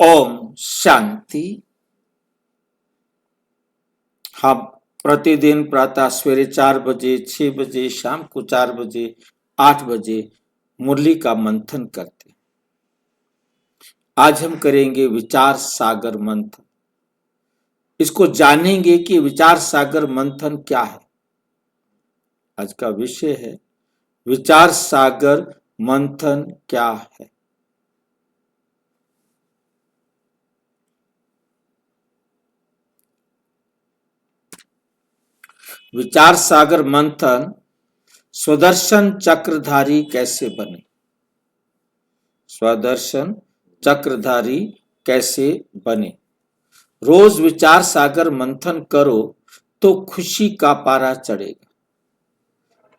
ओम शांति। हम प्रतिदिन प्रातः सवेरे 4 बजे, 6 बजे, शाम को 4 बजे, 8 बजे मुरली का मंथन करते हैं। आज हम करेंगे विचार सागर मंथन। इसको जानेंगे कि विचार सागर मंथन क्या है। आज का विषय है विचार सागर मंथन क्या है। विचार सागर मंथन स्वदर्शन चक्रधारी कैसे बने। स्वदर्शन चक्रधारी कैसे बने। रोज विचार सागर मंथन करो तो खुशी का पारा चढ़ेगा।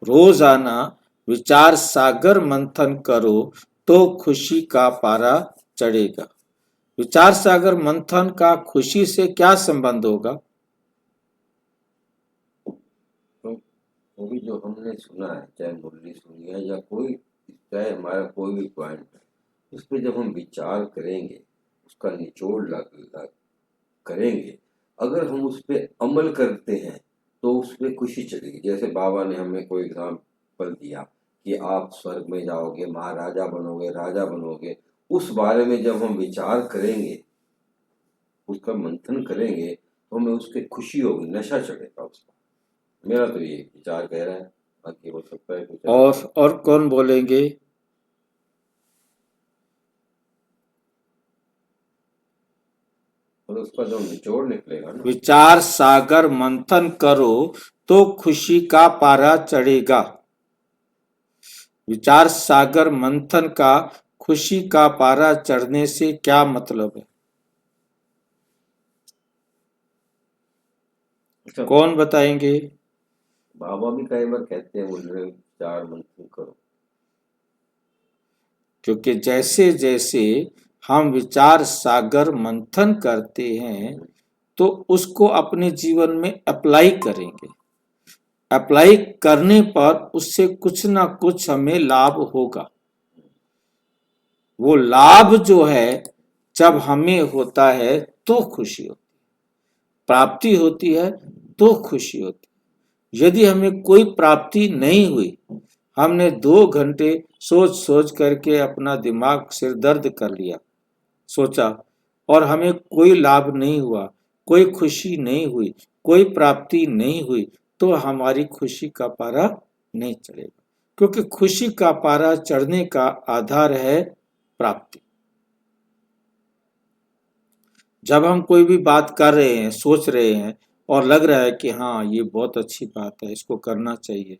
रोजाना विचार सागर मंथन करो तो खुशी का पारा चढ़ेगा। विचार सागर मंथन का खुशी से क्या संबंध होगा। वो भी जो हमने सुना है, चाहे मुरली सुनी है या कोई, चाहे हमारा कोई भी पॉइंट है, उस पर जब हम विचार करेंगे, उसका निचोड़ लग करेंगे, अगर हम उस पर अमल करते हैं तो उस पर खुशी चलेगी। जैसे बाबा ने हमें कोई एग्जाम्पल दिया कि आप स्वर्ग में जाओगे, महाराजा बनोगे, राजा बनोगे। उस बारे में जब हम विचार करेंगे, उसका मंथन करेंगे, तो हमें उस पर खुशी होगी, नशा चढ़ेगा उसका। मेरा तो ये विचार कह रहा है, बाकी हो सकता है कुछ और कौन बोलेंगे। और उसका जो निचोड़ निकलेगा ना। विचार सागर मंथन करो तो खुशी का पारा चढ़ेगा। विचार सागर मंथन का खुशी का पारा चढ़ने से क्या मतलब है। अच्छा, कौन बताएंगे। बाबा भी कई बार कहते हैं, बोल रहे विचार मंथन करो। क्योंकि जैसे जैसे हम विचार सागर मंथन करते हैं तो उसको अपने जीवन में अप्लाई करेंगे। अप्लाई करने पर उससे कुछ ना कुछ हमें लाभ होगा। वो लाभ जो है जब हमें होता है तो खुशी होती है, प्राप्ति होती है तो खुशी होती है। यदि हमें कोई प्राप्ति नहीं हुई, हमने 2 घंटे सोच सोच करके अपना दिमाग सिर दर्द कर लिया, सोचा, और हमें कोई लाभ नहीं हुआ, कोई खुशी नहीं हुई, कोई प्राप्ति नहीं हुई, तो हमारी खुशी का पारा नहीं चढ़ेगा। क्योंकि खुशी का पारा चढ़ने का आधार है प्राप्ति। जब हम कोई भी बात कर रहे हैं, सोच रहे हैं और लग रहा है कि हाँ ये बहुत अच्छी बात है, इसको करना चाहिए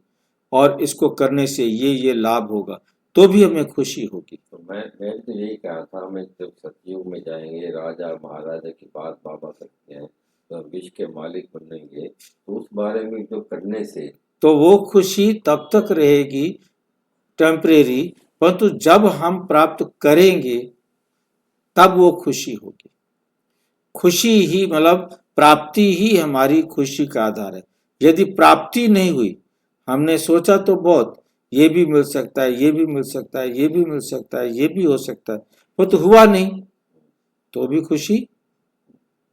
और इसको करने से ये लाभ होगा, तो भी हमें खुशी होगी। तो मैं तो यही कहा था, हमें जब सतयुग में जाएंगे, राजा महाराजा की बात बाबा करते हैं, तो विश्व के मालिक बनेंगे, तो उस बारे में जो करने से तो वो खुशी तब तक रहेगी टेम्परेरी, परंतु जब हम प्राप्त करेंगे तब वो खुशी होगी। खुशी ही मतलब प्राप्ति ही हमारी खुशी का आधार है। यदि प्राप्ति नहीं हुई, हमने सोचा तो बहुत, ये भी मिल सकता है, ये भी मिल सकता है, ये भी मिल सकता है, ये भी हो सकता है, वो तो हुआ नहीं, तो भी खुशी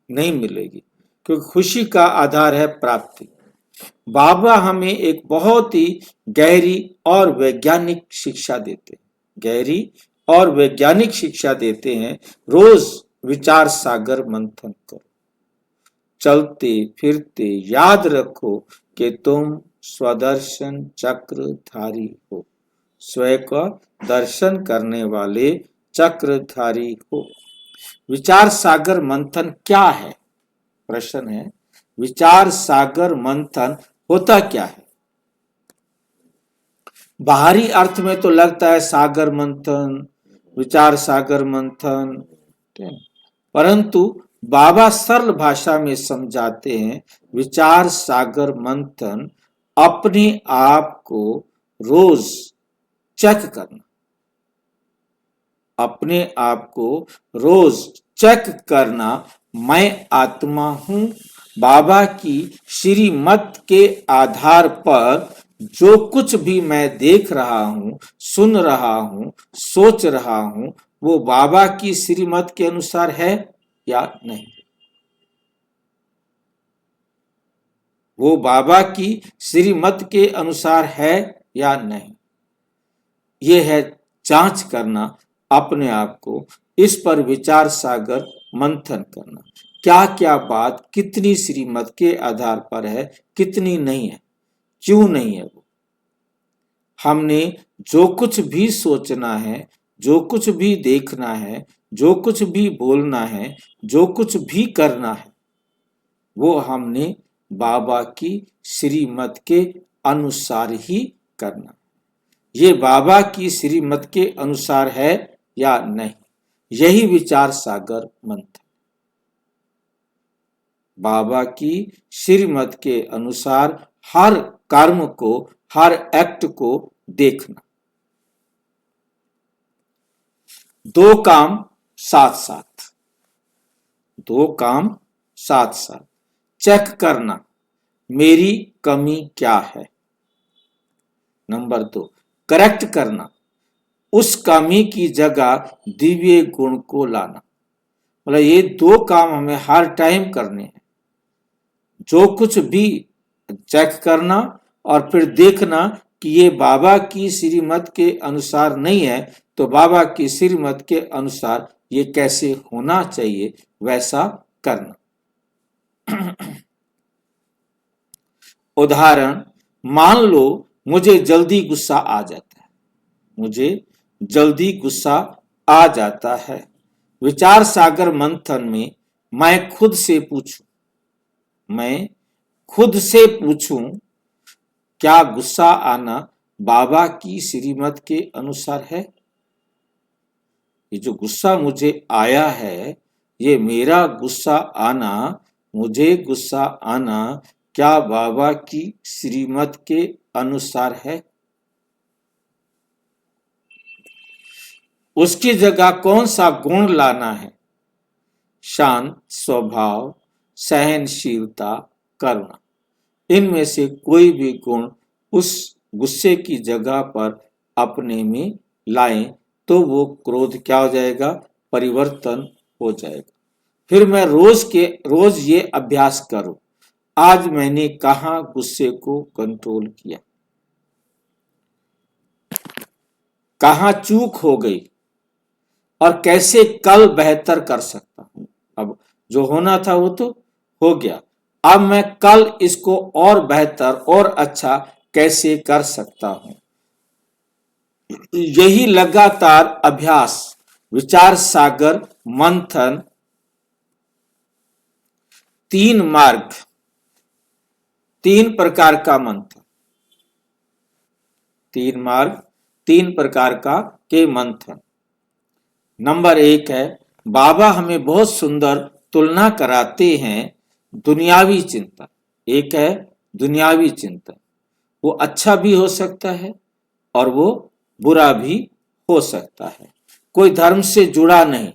नहीं मिलेगी। क्योंकि खुशी का आधार है प्राप्ति। बाबा हमें एक बहुत ही गहरी और वैज्ञानिक शिक्षा देते हैं, गहरी और वैज्ञानिक शिक्षा देते हैं। रोज विचार सागर मंथन करो, चलते फिरते याद रखो कि तुम स्वदर्शन चक्रधारी हो, स्वयं का दर्शन करने वाले चक्रधारी हो। विचार सागर मंथन क्या है। प्रश्न है, विचार सागर मंथन होता क्या है। बाहरी अर्थ में तो लगता है सागर मंथन, विचार सागर मंथन, परंतु बाबा सरल भाषा में समझाते हैं विचार सागर मंथन अपने आप को रोज चेक करना, अपने आप को रोज चेक करना। मैं आत्मा हूं, बाबा की श्रीमत के आधार पर जो कुछ भी मैं देख रहा हूं, सुन रहा हूं, सोच रहा हूं, वो बाबा की श्रीमत के अनुसार है या नहीं? वो बाबा की श्रीमत के अनुसार है या नहीं? ये है जांच करना अपने आप को, इस पर विचार सागर मंथन करना। क्या क्या बात कितनी श्रीमत के आधार पर है, कितनी नहीं है, क्यों नहीं है? वो हमने जो कुछ भी सोचना है, जो कुछ भी देखना है, जो कुछ भी बोलना है, जो कुछ भी करना है, वो हमने बाबा की श्रीमत के अनुसार ही करना। ये बाबा की श्रीमत के अनुसार है या नहीं? यही विचार सागर मंथन। बाबा की श्रीमत के अनुसार हर कर्म को, हर एक्ट को देखना। दो काम साथ साथ, दो काम साथ साथ। चेक करना मेरी कमी क्या है। नंबर 2, करेक्ट करना, उस कमी की जगह दिव्य गुण को लाना। मतलब ये दो काम हमें हर टाइम करने हैं। जो कुछ भी चेक करना और फिर देखना कि ये बाबा की श्रीमत के अनुसार नहीं है, तो बाबा की श्रीमत के अनुसार ये कैसे होना चाहिए वैसा करना। उदाहरण, मान लो मुझे जल्दी गुस्सा आ जाता है, मुझे जल्दी गुस्सा आ जाता है। विचार सागर मंथन में मैं खुद से पूछूं, क्या गुस्सा आना बाबा की श्रीमत के अनुसार है? ये जो गुस्सा मुझे आया है, ये मेरा गुस्सा आना, मुझे गुस्सा आना क्या बाबा की श्रीमत के अनुसार है? उसकी जगह कौन सा गुण लाना है? शांत स्वभाव, सहनशीलता, करुणा। इनमें से कोई भी गुण उस गुस्से की जगह पर अपने में लाएं तो वो क्रोध क्या हो जाएगा? परिवर्तन हो जाएगा। फिर मैं रोज ये अभ्यास करूं, आज मैंने कहां गुस्से को कंट्रोल किया, कहां चूक हो गई और कैसे कल बेहतर कर सकता हूं। अब जो होना था वो तो हो गया, अब मैं कल इसको और बेहतर और अच्छा कैसे कर सकता हूं। यही लगातार अभ्यास, विचार सागर मंथन, 3 मार्ग, 3 प्रकार का मंथन, 3 मार्ग, 3 प्रकार का के मंथन। नंबर 1 है, बाबा हमें बहुत सुंदर तुलना कराते हैं दुनियावी चिंतन। एक है दुनियावी चिंतन, वो अच्छा भी हो सकता है और वो बुरा भी हो सकता है। कोई धर्म से जुड़ा नहीं,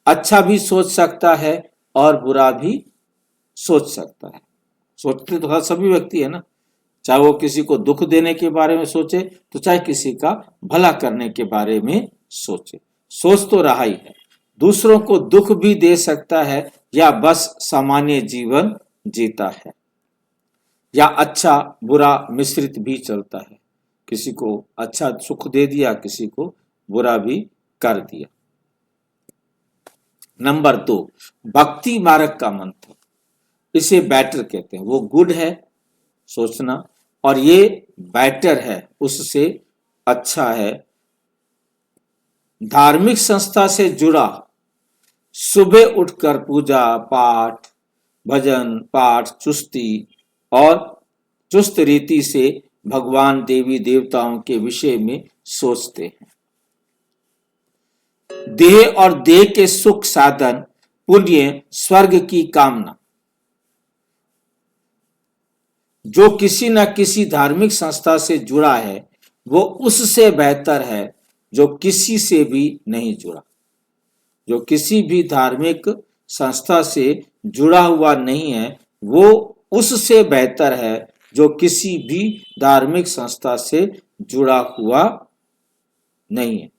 अच्छा भी सोच सकता है और बुरा भी सोच सकता है। सोचते तो हर सभी व्यक्ति है ना, चाहे वो किसी को दुख देने के बारे में सोचे, तो चाहे किसी का भला करने के बारे में सोचे। सोच तो रहा ही है। दूसरों को दुख भी दे सकता है या बस सामान्य जीवन जीता है, या अच्छा बुरा मिश्रित भी चलता है। किसी को अच्छा सुख दे दिया, किसी को बुरा भी कर दिया। नंबर 2, भक्ति मार्ग का मंत्र, इसे बेटर कहते हैं। वो गुड है सोचना और ये बेटर है, उससे अच्छा है। धार्मिक संस्था से जुड़ा, सुबह उठकर पूजा पाठ, भजन पाठ, चुस्त रीति से भगवान देवी देवताओं के विषय में सोचते हैं। देह और देह के सुख साधन, पुण्य, स्वर्ग की कामना। जो किसी न किसी धार्मिक संस्था से जुड़ा है वो उससे बेहतर है जो किसी से भी नहीं जुड़ा। जो किसी भी धार्मिक संस्था से जुड़ा हुआ नहीं है वो उससे बेहतर है जो किसी भी धार्मिक संस्था से जुड़ा हुआ नहीं है।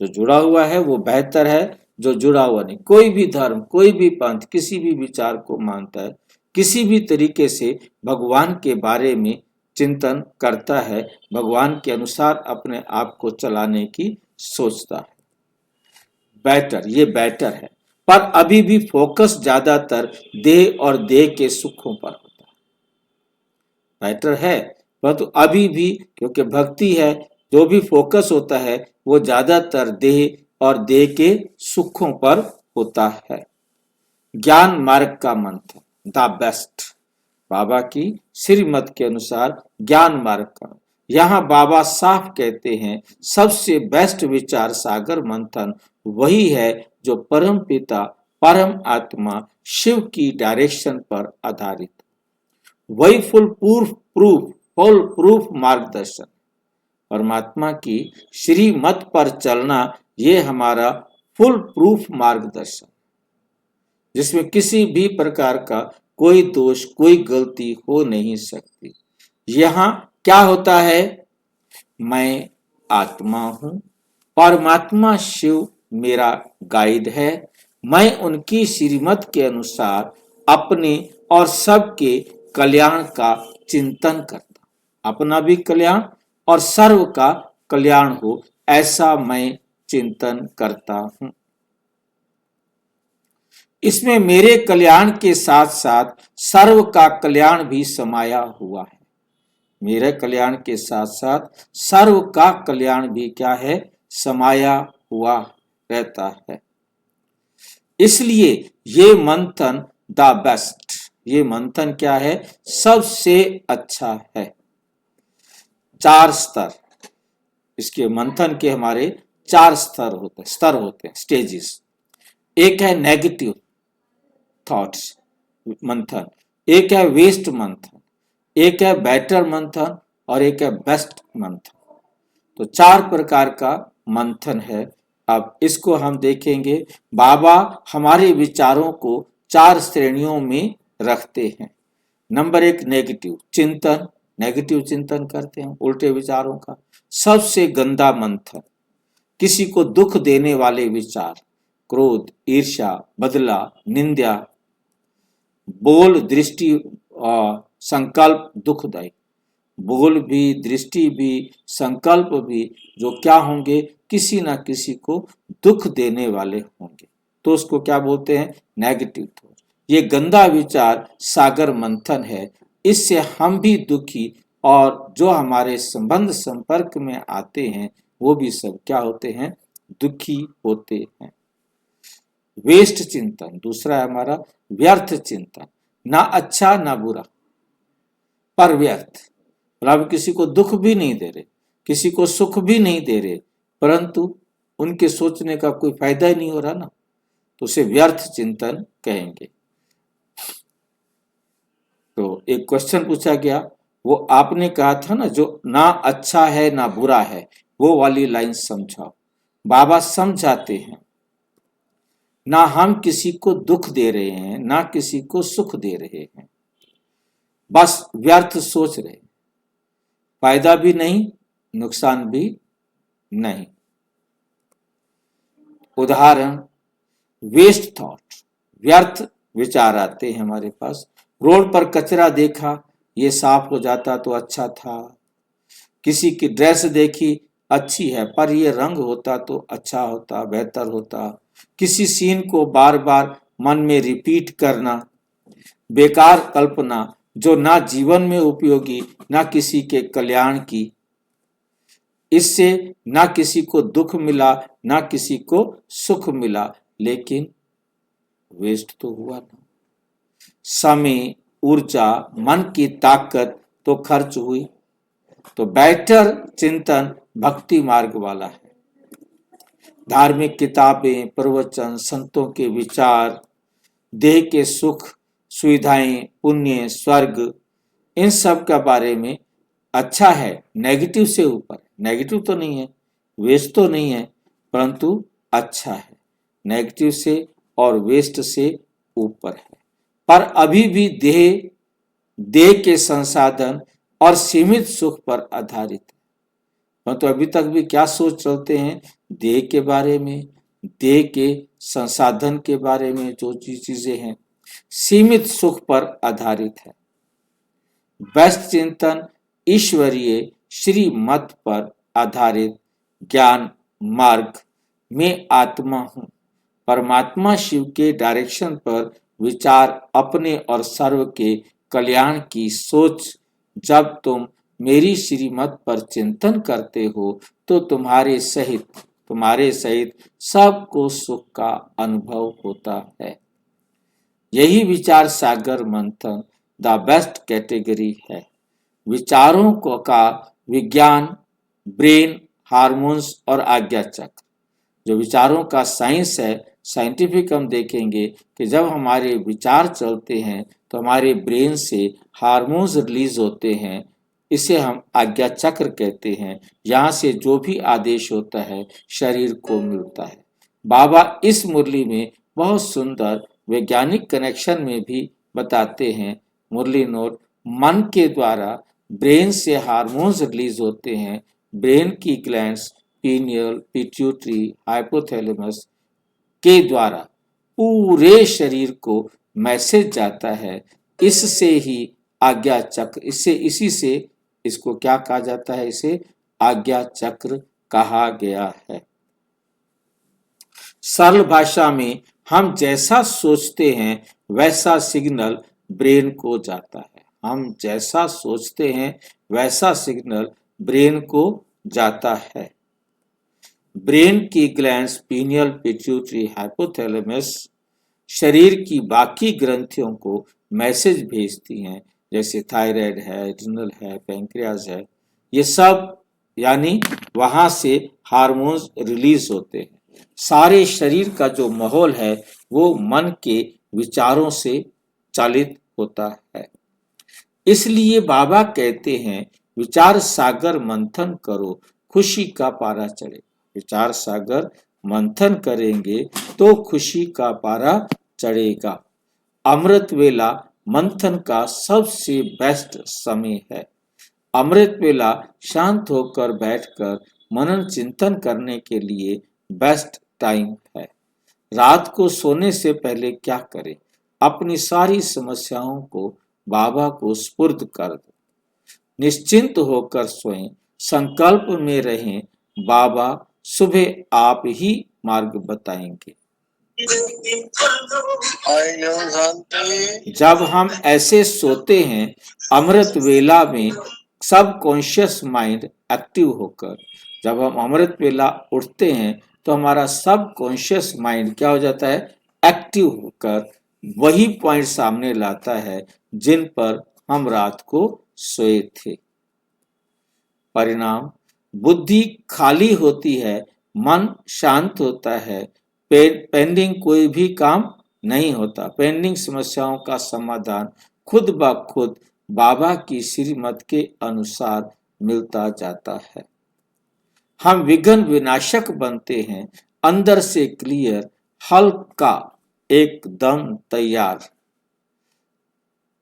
जो जुड़ा हुआ है वो बेहतर है, जो जुड़ा हुआ नहीं। कोई भी धर्म, कोई भी पंथ, किसी भी विचार को मानता है, किसी भी तरीके से भगवान के बारे में चिंतन करता है, भगवान के अनुसार अपने आप को चलाने की सोचता है। बेटर, ये बेटर है, पर अभी भी फोकस ज्यादातर देह और देह के सुखों पर होता है। बेटर है, परंतु अभी भी क्योंकि भक्ति है, जो भी फोकस होता है वो ज्यादातर देह और देह के सुखों पर होता है। ज्ञान मार्ग का मंत्र, द बेस्ट, बाबा की श्रीमत के अनुसार ज्ञान मार्ग का। यहाँ बाबा साफ कहते हैं सबसे बेस्ट विचार सागर मंथन वही है जो परम पिता परम आत्मा शिव की डायरेक्शन पर आधारित, वही फुल प्रूफ मार्गदर्शन। परमात्मा की श्रीमत पर चलना ये हमारा फुल प्रूफ मार्गदर्शन, जिसमें किसी भी प्रकार का कोई दोष, कोई गलती हो नहीं सकती। यहाँ क्या होता है, मैं आत्मा हूं, परमात्मा शिव मेरा गाइड है, मैं उनकी श्रीमत के अनुसार अपने और सबके कल्याण का चिंतन करता, अपना भी कल्याण और सर्व का कल्याण हो ऐसा मैं चिंतन करता हूं। इसमें मेरे कल्याण के साथ साथ सर्व का कल्याण भी समाया हुआ है। मेरे कल्याण के साथ साथ सर्व का कल्याण भी क्या है, समाया हुआ रहता है। इसलिए ये मंथन द बेस्ट, ये मंथन क्या है, सबसे अच्छा है। 4 स्तर, इसके मंथन के हमारे 4 स्तर होते हैं, स्टेजेस। एक है नेगेटिव थॉट्स मंथन, एक है वेस्ट मंथन, एक है बेटर मंथन और एक है बेस्ट मंथन। तो 4 प्रकार का मंथन है। अब इसको हम देखेंगे। बाबा हमारे विचारों को 4 श्रेणियों में रखते हैं। नंबर 1 नेगेटिव चिंतन, नेगेटिव चिंतन करते हैं उल्टे विचारों का। सबसे गंदा मंथन, किसी को दुख देने वाले विचार, क्रोध, ईर्ष्या, बदला, निंदा, बोल, दृष्टि और संकल्प दुखदायी। बोल भी, दृष्टि भी, संकल्प भी जो क्या होंगे, किसी ना किसी को दुख देने वाले होंगे, तो उसको क्या बोलते हैं, नेगेटिव थॉट। ये गंदा विचार सागर मंथन है। इससे हम भी दुखी और जो हमारे संबंध संपर्क में आते हैं वो भी सब क्या होते हैं, दुखी होते हैं। वेस्ट चिंतन दूसरा है हमारा, व्यर्थ चिंतन, ना अच्छा ना बुरा पर व्यर्थ। मतलब किसी को दुख भी नहीं दे रहे, किसी को सुख भी नहीं दे रहे, परंतु उनके सोचने का कोई फायदा ही नहीं हो रहा ना, तो उसे व्यर्थ चिंतन कहेंगे। तो एक क्वेश्चन पूछा गया, वो आपने कहा था ना, जो ना अच्छा है ना बुरा है, वो वाली लाइन समझाओ। बाबा समझाते हैं, ना हम किसी को दुख दे रहे हैं ना किसी को सुख दे रहे हैं, बस व्यर्थ सोच रहे, फायदा भी नहीं नुकसान भी नहीं। उदाहरण, वेस्ट थॉट, व्यर्थ विचार आते हैं हमारे पास। रोड पर कचरा देखा, ये साफ हो जाता तो अच्छा था। किसी की ड्रेस देखी, अच्छी है पर ये रंग होता तो अच्छा होता, बेहतर होता। किसी सीन को बार बार मन में रिपीट करना, बेकार कल्पना जो ना जीवन में उपयोगी ना किसी के कल्याण की। इससे ना किसी को दुख मिला ना किसी को सुख मिला, लेकिन वेस्ट तो हुआ ना। समय, ऊर्जा, मन की ताकत तो खर्च हुई। तो बेटर चिंतन भक्ति मार्ग वाला है। धार्मिक किताबें, प्रवचन, संतों के विचार, देह के सुख, सुविधाएं, पुण्य, स्वर्ग, इन सब के बारे में अच्छा है। नेगेटिव से ऊपर, नेगेटिव तो नहीं है, वेस्ट तो नहीं है, परंतु अच्छा है। नेगेटिव से और वेस्ट से ऊपर है, पर अभी भी देह के संसाधन और सीमित सुख पर आधारित है। तो अभी तक भी क्या सोच चलते हैं, देह के बारे में, देह के संसाधन के बारे में जो चीजें हैं, सीमित सुख पर आधारित है। बेस्ट चिंतन ईश्वरीय श्रीमत पर आधारित ज्ञान मार्ग में आत्मा हूँ। परमात्मा शिव के डायरेक्शन पर विचार अपने और सर्व के कल्याण की सोच। जब तुम मेरी श्रीमत पर चिंतन करते हो तो तुम्हारे सहित सबको सुख का अनुभव होता है। यही विचार सागर मंथन द बेस्ट कैटेगरी है। विचारों को का विज्ञान, ब्रेन, हार्मोन्स और आज्ञा चक्र। जो विचारों का साइंस है, साइंटिफिक, हम देखेंगे कि जब हमारे विचार चलते हैं तो हमारे ब्रेन से हार्मोन्स रिलीज होते हैं। इसे हम आज्ञा चक्र कहते हैं। यहाँ से जो भी आदेश होता है शरीर को मिलता है। बाबा इस मुरली में बहुत सुंदर वैज्ञानिक कनेक्शन में भी बताते हैं। मुरली नोट, मन के द्वारा ब्रेन से हार्मोन्स रिलीज होते हैं। ब्रेन की ग्लैंड्स पीनियल, पिट्यूटरी, हाइपोथैलेमस के द्वारा पूरे शरीर को मैसेज जाता है। इससे ही आज्ञा चक्र, इसी से इसको क्या कहा जाता है? इसे आज्ञा चक्र कहा गया है। सरल भाषा में हम जैसा सोचते हैं वैसा सिग्नल ब्रेन को जाता है। हम जैसा सोचते हैं वैसा सिग्नल ब्रेन को जाता है। ब्रेन की ग्लैंड्स पीनियल, पिट्यूटरी, हाइपोथैलेमस शरीर की बाकी ग्रंथियों को मैसेज भेजती हैं, जैसे थायराइड है, एड्रिनल है, पैंक्रियाज है। ये सब यानी वहां से हार्मोन्स रिलीज होते हैं। सारे शरीर का जो माहौल है वो मन के विचारों से चालित होता है। इसलिए बाबा कहते हैं, विचार सागर मंथन करो, खुशी का पारा चढ़े। विचार सागर मंथन करेंगे तो खुशी का पारा चढ़ेगा। अमृत वेला मंथन का सबसे बेस्ट समय है। अमृत वेला शांत होकर बैठकर मनन चिंतन करने के लिए बेस्ट टाइम है। रात को सोने से पहले क्या करें? अपनी सारी समस्याओं को बाबा को सुपुर्द कर दो। निश्चिंत होकर सोएं, संकल्प में रहें, बाबा सुबह आप ही मार्ग बताएंगे। जब हम ऐसे सोते हैं अमृत वेला में, सब कॉन्शियस माइंड एक्टिव होकर, जब हम अमृत वेला उठते हैं तो हमारा सब कॉन्शियस माइंड क्या हो जाता है? एक्टिव होकर वही पॉइंट सामने लाता है जिन पर हम रात को सोए थे। परिणाम, बुद्धि खाली होती है, मन शांत होता है, पेंडिंग कोई भी काम नहीं होता। पेंडिंग समस्याओं का समाधान खुद ब खुद बाबा की श्रीमत के अनुसार मिलता जाता है। हम विघ्न विनाशक बनते हैं, अंदर से क्लियर, हल्का, एकदम तैयार।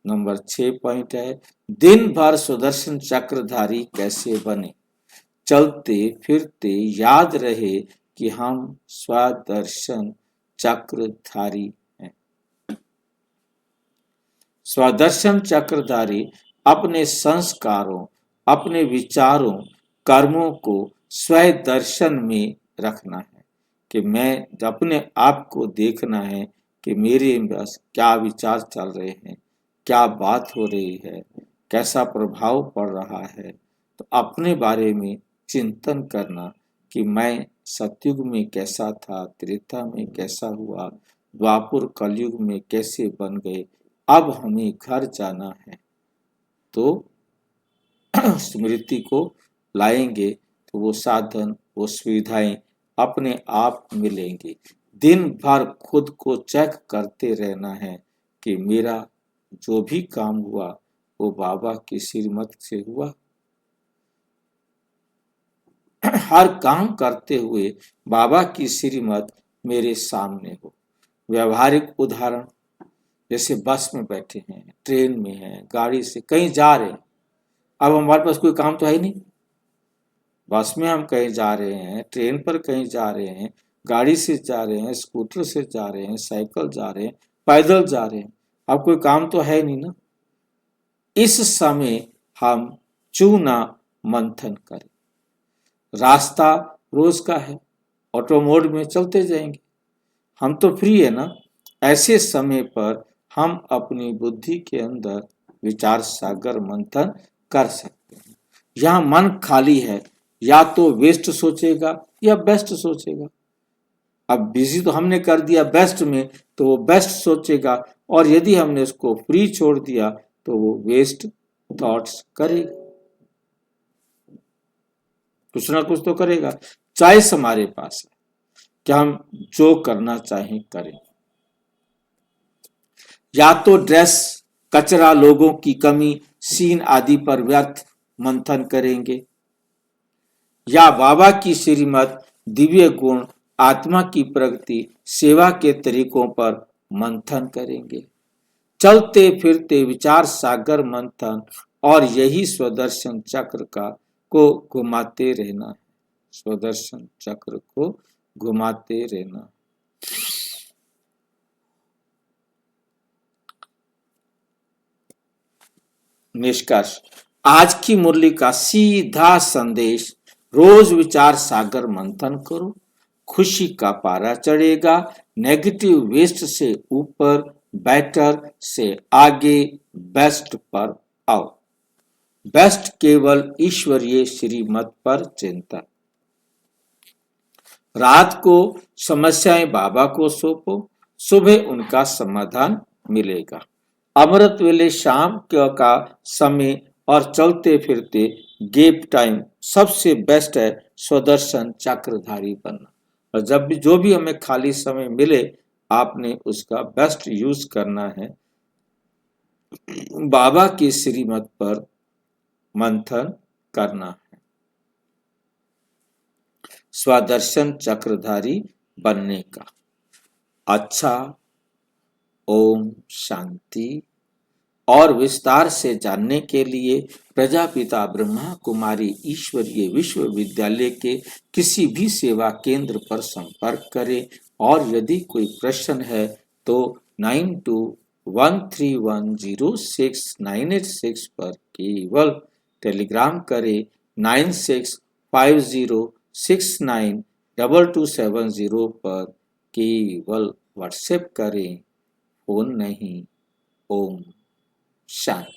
नंबर 6 पॉइंट है, दिन भर सुदर्शन चक्रधारी कैसे बने? चलते फिरते याद रहे कि हम स्वदर्शन चक्रधारी हैं। स्वदर्शन चक्रधारी अपने संस्कारों, अपने विचारों, कर्मों को स्वदर्शन में रखना है कि मैं अपने आप को देखना है कि मेरे बस क्या विचार चल रहे हैं, क्या बात हो रही है, कैसा प्रभाव पड़ रहा है। तो अपने बारे में चिंतन करना कि मैं सतयुग में कैसा था, त्रेता में कैसा हुआ, द्वापुर कलयुग में कैसे बन गए, अब हमें घर जाना है। तो स्मृति को लाएंगे तो वो साधन, वो सुविधाएं अपने आप मिलेंगी। दिन भर खुद को चेक करते रहना है कि मेरा जो भी काम हुआ वो बाबा की श्रीमत से हुआ। हर काम करते हुए बाबा की श्रीमत मेरे सामने हो। व्यवहारिक उदाहरण, जैसे बस में बैठे हैं, ट्रेन में हैं, गाड़ी से कहीं जा रहे हैं। अब हमारे पास कोई काम तो है ही नहीं, बस में हम कहीं जा रहे हैं, ट्रेन पर कहीं जा रहे हैं, गाड़ी से जा रहे हैं, स्कूटर से जा रहे हैं, साइकिल जा रहे हैं, पैदल जा रहे हैं, अब कोई काम तो है नहीं ना। इस समय हम चूना मंथन करें। रास्ता रोज का है, ऑटो मोड में चलते जाएंगे, हम तो फ्री है ना। ऐसे समय पर हम अपनी बुद्धि के अंदर विचार सागर मंथन कर सकते हैं। यहाँ मन खाली है, या तो वेस्ट सोचेगा या बेस्ट सोचेगा। अब बिजी तो हमने कर दिया बेस्ट में, तो वो बेस्ट सोचेगा, और यदि हमने उसको फ्री छोड़ दिया तो वो वेस्ट थॉट्स करेगा, कुछ ना कुछ तो करेगा। चॉइस हमारे पास है कि हम जो करना चाहें करें। या तो ड्रेस, कचरा, लोगों की कमी, सीन आदि पर व्यर्थ मंथन करेंगे, या बाबा की श्रीमत, दिव्य गुण, आत्मा की प्रगति, सेवा के तरीकों पर मंथन करेंगे। चलते फिरते विचार सागर मंथन, और यही स्वदर्शन चक्र का को घुमाते रहना है। स्वदर्शन चक्र को घुमाते रहना। निष्कर्ष, आज की मुरली का सीधा संदेश, रोज विचार सागर मंथन करो, खुशी का पारा चढ़ेगा। नेगेटिव वेस्ट से ऊपर, बेटर से आगे, बेस्ट पर आओ। बेस्ट केवल ईश्वरीय श्रीमत पर चिंतन। रात को समस्याएं बाबा को सौंपो, सुबह उनका समाधान मिलेगा। अमृत वेले शाम का समय और चलते फिरते गैप टाइम सबसे बेस्ट है स्वदर्शन चक्रधारी बनना। और जब भी जो भी हमें खाली समय मिले, आपने उसका बेस्ट यूज करना है, बाबा की श्रीमत पर मंथन करना है, स्वदर्शन चक्रधारी बनने का। अच्छा, ओम शांति। और विस्तार से जानने के लिए प्रजापिता ब्रह्मा कुमारी ईश्वरीय विश्वविद्यालय के किसी भी सेवा केंद्र पर संपर्क करें, और यदि कोई प्रश्न है तो 9213106986 पर केवल टेलीग्राम करें। 9650692270 पर केवल व्हाट्सएप करें, फोन नहीं। ओम शांति।